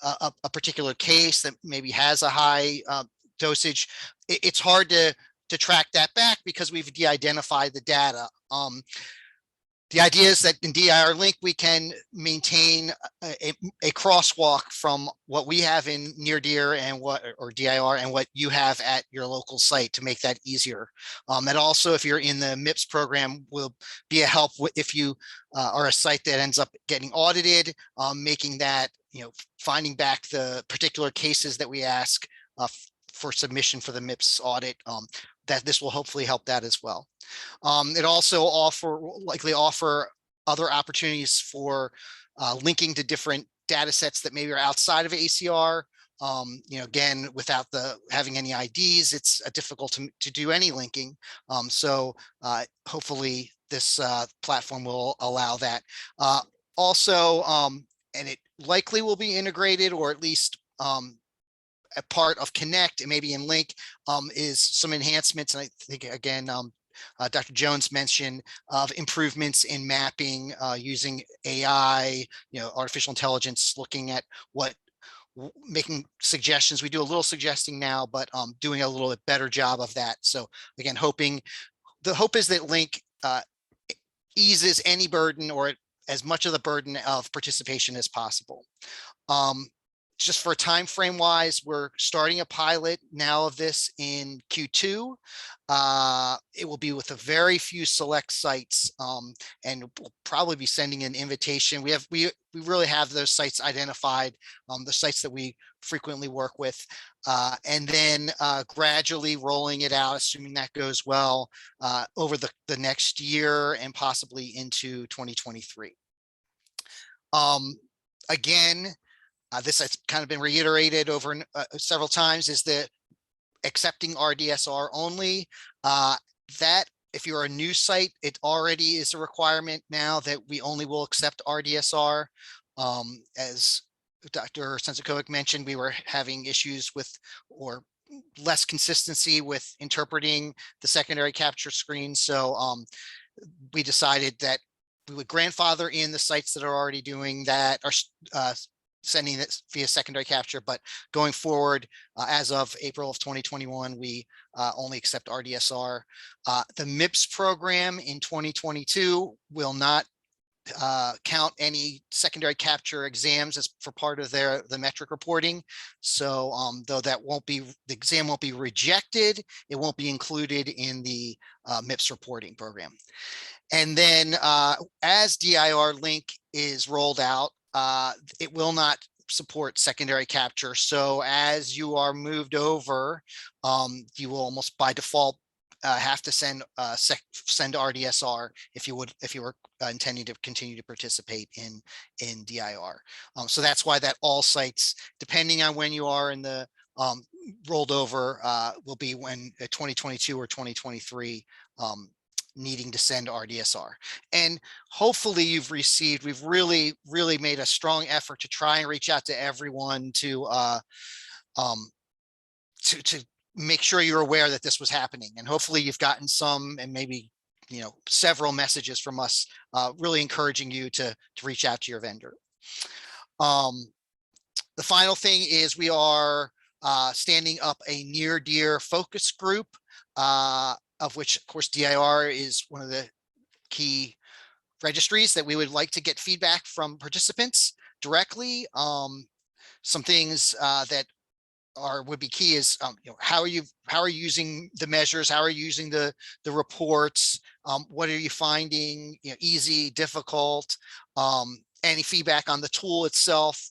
a particular case that maybe has a high dosage, it's hard to track that back because we've de-identified the data. The idea is that in DIR Link, we can maintain a crosswalk from what we have in near DIR and DIR and what you have at your local site to make that easier. And also, if you're in the MIPS program, will be a help if you are a site that ends up getting audited, making that, finding back the particular cases that we ask for submission for the MIPS audit, that this will hopefully help that as well. It also likely offer other opportunities for linking to different data sets that maybe are outside of ACR. Again, without having any IDs, it's difficult to do any linking. So hopefully this platform will allow that. Also, and it likely will be integrated, or at least a part of Connect and maybe in Link, is some enhancements. And I think, again, Dr. Jones mentioned of improvements in mapping using AI, artificial intelligence, looking at making suggestions. We do a little suggesting now, but doing a little bit better job of that. So again, the hope is that Link eases any burden, or as much of the burden of participation as possible. Just for time frame wise, we're starting a pilot now of this in Q2. It will be with a very few select sites, and we'll probably be sending an invitation. We really have those sites identified, the sites that we frequently work with, and then gradually rolling it out, assuming that goes well, over the next year and possibly into 2023. Again, this has kind of been reiterated over several times, is that accepting RDSR only. That if you're a new site, it already is a requirement now that we only will accept RDSR. As Dr. Sensakovic mentioned, we were having issues with, or less consistency with, interpreting the secondary capture screen. So we decided that we would grandfather in the sites that are already doing that, are sending it via secondary capture, but going forward, as of April of 2021, we only accept RDSR. The MIPS program in 2022 will not count any secondary capture exams as for part of the metric reporting. So though that won't be, the exam won't be rejected, it won't be included in the MIPS reporting program. And then as DIR link is rolled out, it will not support secondary capture. So as you are moved over, you will almost by default have to send RDSR if you were intending to continue to participate in DIR. So that's why that all sites, depending on when you are in the rolled over, will be when 2022 or 2023 needing to send RDSR. And hopefully we've really made a strong effort to try and reach out to everyone to make sure you're aware that this was happening. And hopefully you've gotten some, and maybe, you know, several messages from us really encouraging you to reach out to your vendor. The final thing is we are standing up a near DIR focus group, of which, of course, DIR is one of the key registries that we would like to get feedback from participants directly. Some things that would be key is, you know, how are you using the measures? How are you using the reports? What are you finding, you know, easy, difficult? Any feedback on the tool itself,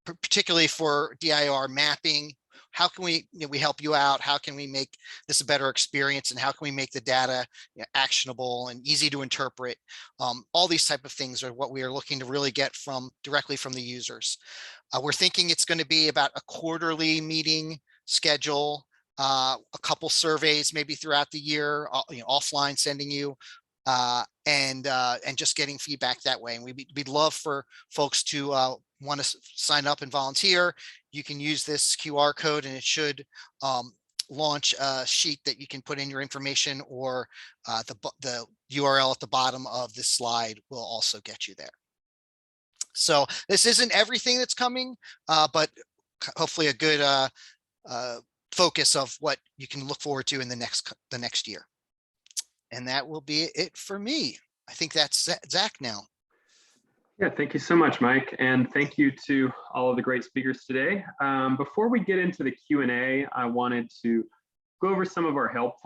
particularly for DIR mapping? How can we help you out? How can we make this a better experience? And how can we make the data, you know, actionable and easy to interpret? All these type of things are what we are looking to really get directly from the users. We're thinking it's going to be about a quarterly meeting schedule, a couple surveys maybe throughout the year, you know, offline sending you, and just getting feedback that way. And we'd love for folks to want to sign up and volunteer. You can use this QR code and it should launch a sheet that you can put in your information, or the URL at the bottom of this slide will also get you there. So this isn't everything that's coming, but hopefully a good focus of what you can look forward to in the next year. And that will be it for me. I think that's Zach now. Yeah, thank you so much, Mike. And thank you to all of the great speakers today. Before we get into the Q&A, I wanted to go over some of our help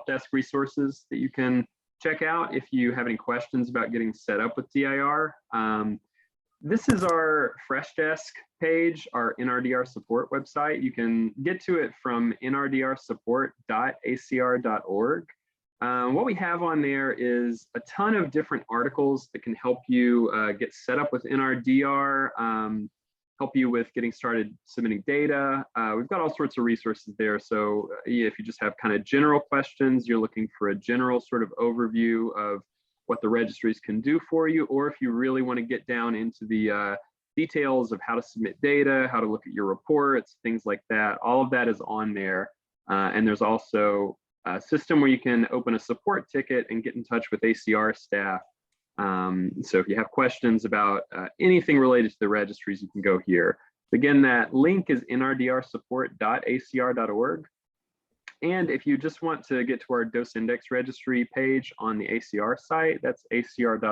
desk resources that you can check out if you have any questions about getting set up with DIR. This is our Fresh Desk page, our NRDR support website. You can get to it from nrdrsupport.acr.org. What we have on there is a ton of different articles that can help you get set up with NRDR, help you with getting started submitting data. We've got all sorts of resources there. So if you just have kind of general questions, you're looking for a general sort of overview of what the registries can do for you, or if you really want to get down into the details of how to submit data, how to look at your reports, things like that, all of that is on there. And there's also a system where you can open a support ticket and get in touch with ACR staff. So if you have questions about anything related to the registries, you can go here. Again, that link is nrdrsupport.acr.org. And if you just want to get to our dose index registry page on the ACR site, that's acr.org/DIR.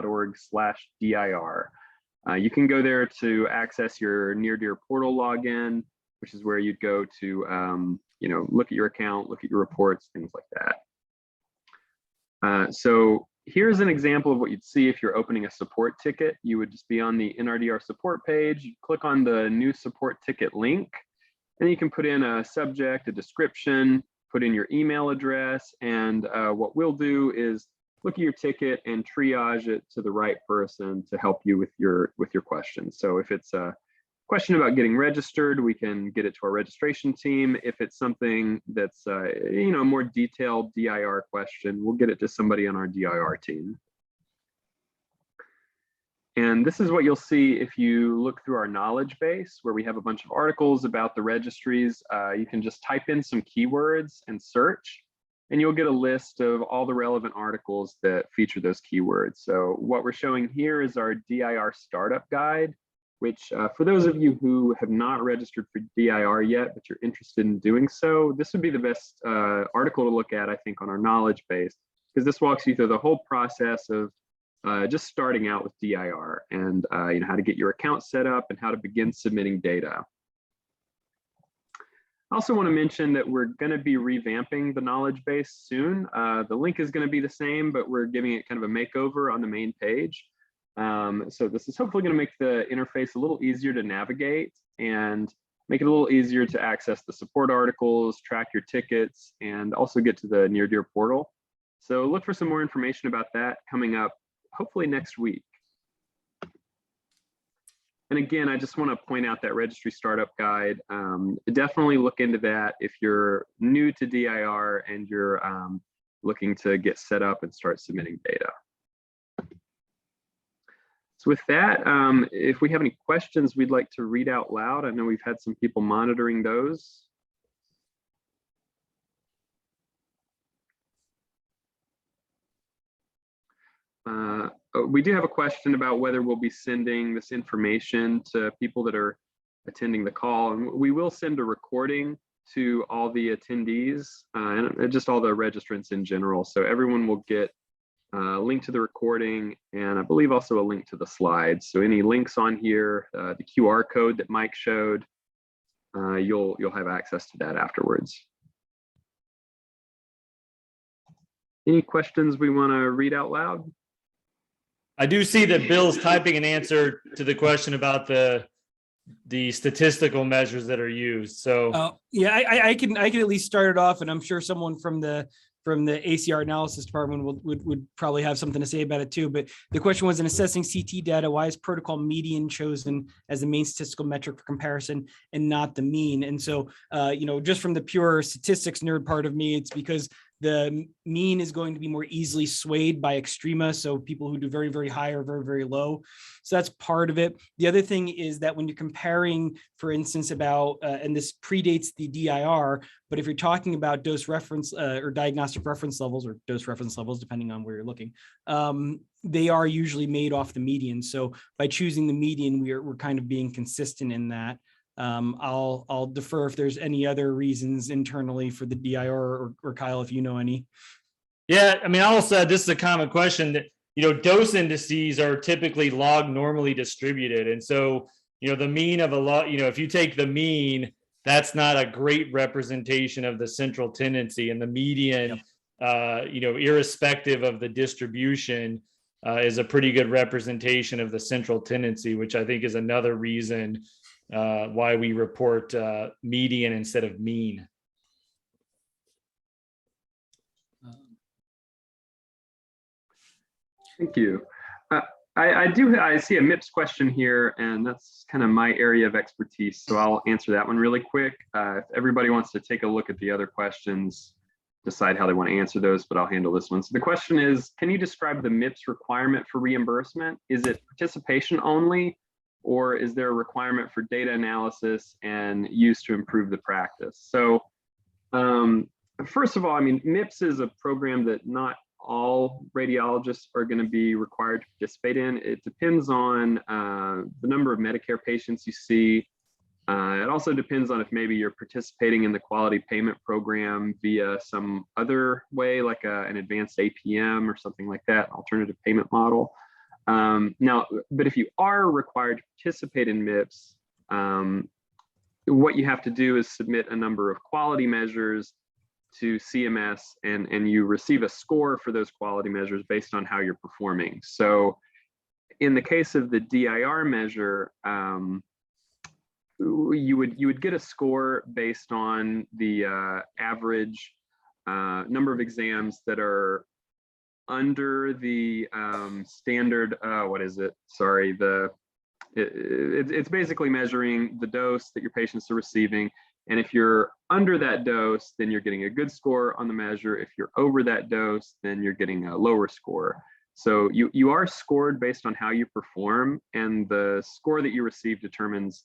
You can go there to access your near-DIR portal login, which is where you'd go to look at your account, look at your reports, things like that. So here's an example of what you'd see if you're opening a support ticket. You would just be on the NRDR support page, you click on the new support ticket link, and you can put in a subject, a description, put in your email address, and what we'll do is look at your ticket and triage it to the right person to help you with your questions. So if it's a question about getting registered, we can get it to our registration team. If it's something that's a more detailed DIR question, we'll get it to somebody on our DIR team. And this is what you'll see if you look through our knowledge base, where we have a bunch of articles about the registries. You can just type in some keywords and search, and you'll get a list of all the relevant articles that feature those keywords. So what we're showing here is our DIR startup guide, which for those of you who have not registered for DIR yet, but you're interested in doing so, this would be the best article to look at, I think, on our knowledge base, because this walks you through the whole process of just starting out with DIR and how to get your account set up and how to begin submitting data. I also want to mention that we're going to be revamping the knowledge base soon. The link is going to be the same, but we're giving it kind of a makeover on the main page. So this is hopefully going to make the interface a little easier to navigate and make it a little easier to access the support articles, track your tickets, and also get to the near-DIR portal. So look for some more information about that coming up hopefully next week. And again, I just want to point out that registry startup guide. Definitely look into that if you're new to DIR and you're looking to get set up and start submitting data. So with that, if we have any questions we'd like to read out loud, I know we've had some people monitoring those. We do have a question about whether we'll be sending this information to people that are attending the call, and we will send a recording to all the attendees and just all the registrants in general. So everyone will get a link to the recording, and I believe also a link to the slides. So any links on here, the QR code that Mike showed, you'll have access to that afterwards. Any questions we want to read out loud? I do see that Bill's typing an answer to the question about the statistical measures that are used. So yeah, I can at least start it off, and I'm sure someone from the ACR analysis department would probably have something to say about it too. But the question was, in assessing CT data, why is protocol median chosen as the main statistical metric for comparison and not the mean? And so, just from the pure statistics nerd part of me, it's because the mean is going to be more easily swayed by extrema. So people who do very, very high or very, very low. So that's part of it. The other thing is that when you're comparing, for instance, about, and this predates the DIR, but if you're talking about dose reference or diagnostic reference levels or dose reference levels, depending on where you're looking, they are usually made off the median. So by choosing the median, we're kind of being consistent in that. I'll defer if there's any other reasons internally for the DIR or Kyle, if you know any. Yeah, I mean, I'll say this is a common question that, dose indices are typically log normally distributed. And so, the mean of a log, if you take the mean, that's not a great representation of the central tendency, and the median, irrespective of the distribution, is a pretty good representation of the central tendency, which I think is another reason why we report median instead of mean. Thank you. I see a MIPS question here, and that's kind of my area of expertise. So I'll answer that one really quick. If everybody wants to take a look at the other questions, decide how they want to answer those, but I'll handle this one. So the question is, can you describe the MIPS requirement for reimbursement? Is it participation only, or is there a requirement for data analysis and use to improve the practice? So first of all, I mean, MIPS is a program that not all radiologists are going to be required to participate in. It depends on the number of Medicare patients you see, It also depends on if maybe you're participating in the quality payment program via some other way, like an advanced APM or something like that, alternative payment model. Now, but if you are required to participate in MIPS, what you have to do is submit a number of quality measures to CMS, and you receive a score for those quality measures based on how you're performing. So in the case of the DIR measure, you would get a score based on the average number of exams that are under the standard, what is it? Sorry, it's basically measuring the dose that your patients are receiving. And if you're under that dose, then you're getting a good score on the measure. If you're over that dose, then you're getting a lower score. So you are scored based on how you perform, and the score that you receive determines,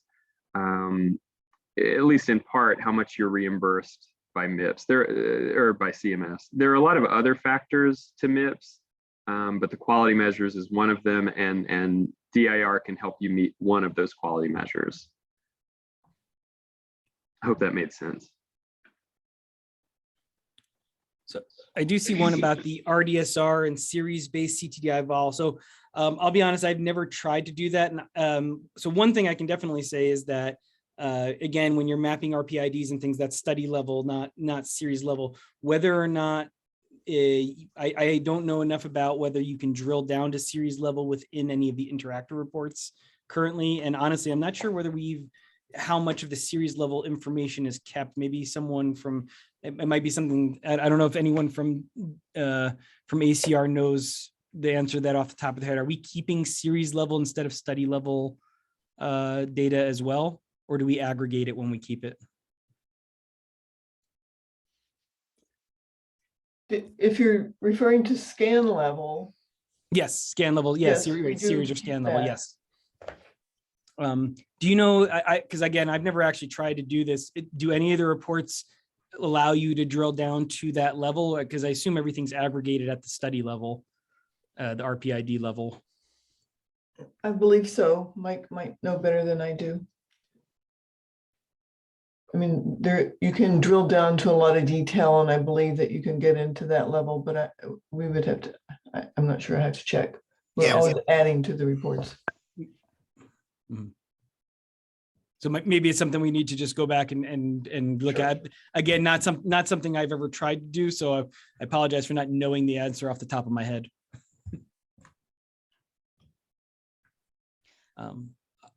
at least in part, how much you're reimbursed by MIPS or by CMS. There are a lot of other factors to MIPS, but the quality measures is one of them, and DIR can help you meet one of those quality measures. I hope that made sense. So I do see one about the RDSR and series-based CTDI vol. So I'll be honest, I've never tried to do that. And so one thing I can definitely say is that, again, when you're mapping RPIDs and things, that's study level, not series level. Whether or not, I don't know enough about whether you can drill down to series level within any of the interactive reports currently. And honestly, I'm not sure whether how much of the series level information is kept. Maybe someone from, it might be something, I don't know if anyone from ACR knows the answer to that off the top of the head. Are we keeping series level instead of study level data as well? Or do we aggregate it when we keep it? If you're referring to scan level. Yes, scan level. Yes, Yes, series or scan level. Yes. Do you know, because again, I've never actually tried to do this. Do any of the reports allow you to drill down to that level? Because I assume everything's aggregated at the study level, the RPID level. I believe so. Mike might know better than I do. I mean, you can drill down to a lot of detail, and I believe that you can get into that level, but we would have to, I'm not sure. I have to check. We're always adding to the reports. Mm-hmm. So maybe it's something we need to just go back and look at. Again, not something I've ever tried to do. So I apologize for not knowing the answer off the top of my head.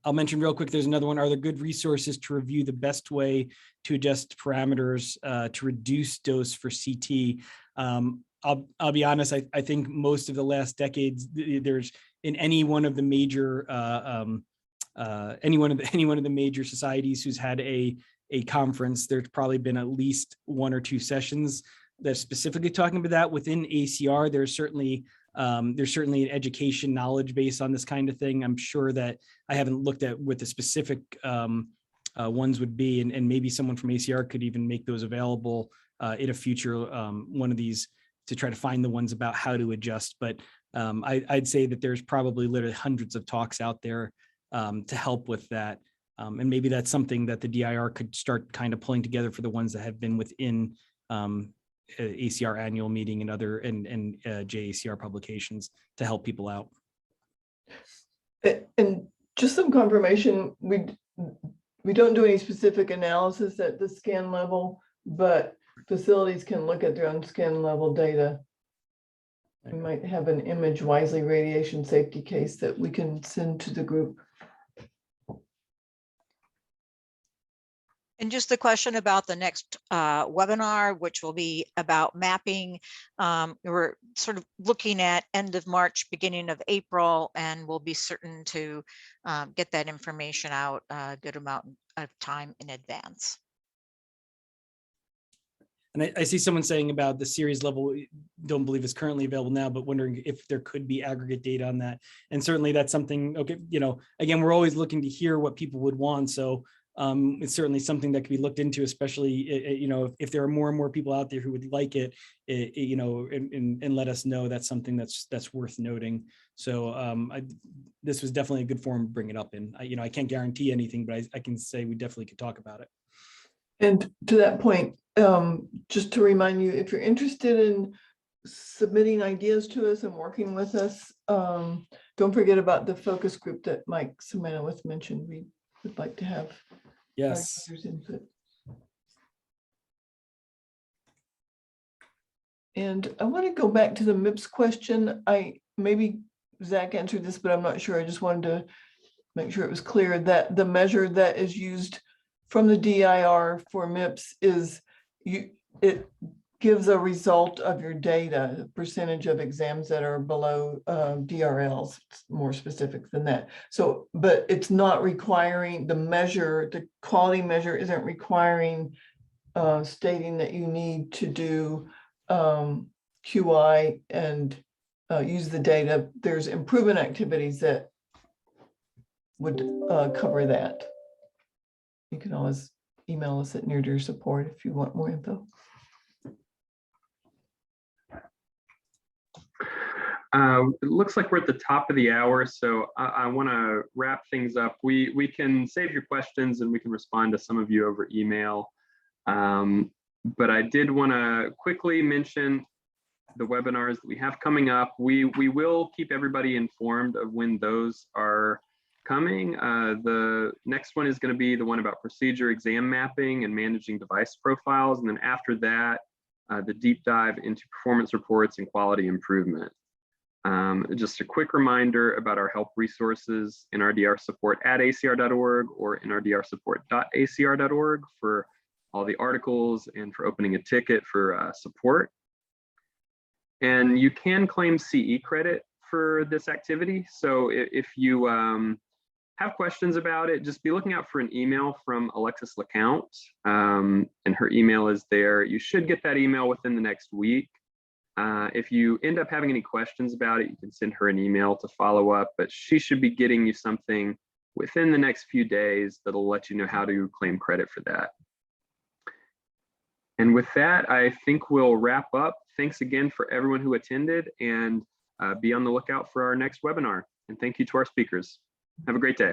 I'll mention real quick, there's another one. Are there good resources to review the best way to adjust parameters to reduce dose for CT? I'll be honest, I think most of the last decades, there's in any one of the major any one of the major societies who's had a conference, there's probably been at least one or two sessions that's specifically talking about that. Within ACR, there's certainly an education knowledge base on this kind of thing. I'm sure that I haven't looked at what the specific ones would be, and maybe someone from ACR could even make those available in a future one of these to try to find the ones about how to adjust. But I'd say that there's probably literally hundreds of talks out there to help with that. And maybe that's something that the DIR could start kind of pulling together for the ones that have been within ACR annual meeting and other and JACR publications to help people out. And just some confirmation, we don't do any specific analysis at the scan level, but facilities can look at their own scan level data. We might have an image wisely radiation safety case that we can send to the group. And just the question about the next webinar, which will be about mapping. We're sort of looking at end of March, beginning of April, and we'll be certain to get that information out a good amount of time in advance. And I see someone saying about the series level, don't believe it's currently available now, but wondering if there could be aggregate data on that. And certainly that's something, okay, you know, again, we're always looking to hear what people would want. So it's certainly something that could be looked into, especially, you know, if there are more and more people out there who would like it, you know, and let us know. That's something that's worth noting. So this was definitely a good forum to bring it up in. You know, I can't guarantee anything, but I can say we definitely could talk about it. And to that point, just to remind you, if you're interested in submitting ideas to us and working with us, don't forget about the focus group that Mike Semanowith mentioned. We would like to have Yes. our users' input. And I want to go back to the MIPS question. Maybe Zach answered this, but I'm not sure. I just wanted to make sure it was clear that the measure that is used from the DIR for MIPS is it gives a result of your data, the percentage of exams that are below DRLs. It's more specific than that. So, but it's not requiring the measure, the quality measure isn't requiring stating that you need to do QI and use the data. There's improvement activities that would cover that. You can always email us at DIR support if you want more info. It looks like we're at the top of the hour, so I want to wrap things up. We can save your questions and we can respond to some of you over email. But I did want to quickly mention the webinars that we have coming up. We will keep everybody informed of when those are coming. The next one is going to be the one about procedure exam mapping and managing device profiles. And then after that, the deep dive into performance reports and quality improvement. Just a quick reminder about our help resources in our DIR support at acr.org or in our drsupport.acr.org for all the articles and for opening a ticket for support. And you can claim CE credit for this activity. So if you have questions about it, just be looking out for an email from Alexis LeCount, and her email is there. You should get that email within the next week. If you end up having any questions about it, you can send her an email to follow up, but she should be getting you something within the next few days that'll let you know how to claim credit for that. And with that, I think we'll wrap up. Thanks again for everyone who attended, and be on the lookout for our next webinar. And thank you to our speakers. Have a great day.